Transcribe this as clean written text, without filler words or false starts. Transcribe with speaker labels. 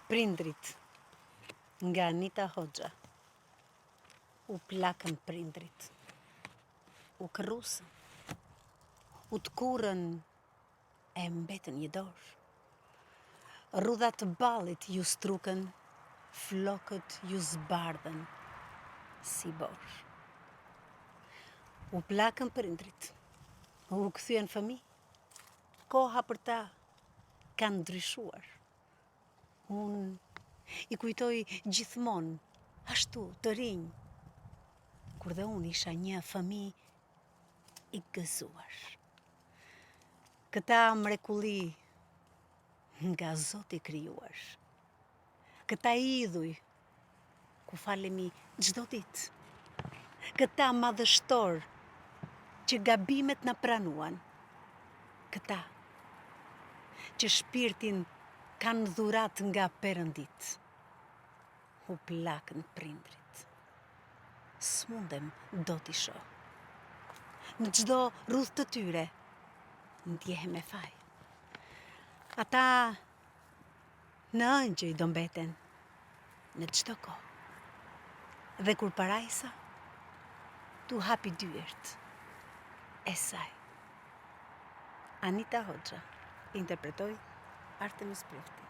Speaker 1: Prindrit nga Anita Hoxha. U plakën prindrit, u kërrusën, u të kurën e mbetën një dorë. Rrudhat të ballit ju strukën, flokët ju zbardhen si borë. U plakën prindrit, u kthyen fëmijë, koha për ta ka ndryshuar. Unë i kujtoj gjithmonë ashtu të rinj, kur dhe unë isha një fëmijë i gëzuar. Këta mrekulli nga Zoti krijuar, këta idhuj ku falemi çdo ditë, këta madhështor që gabimet na pranuan, këta që shpirtin kanë dhurat nga Perëndit, u plakën prindrit. S'mundem do t'i shoh. Në çdo rrugë të tyre ndjehem me faj. Ata në ëngjëj do mbeten në çdo kohë. Dhe kur parajsa, tu hapi dyert e saj. Anita Hoxha interpretoi Artemis Prefti.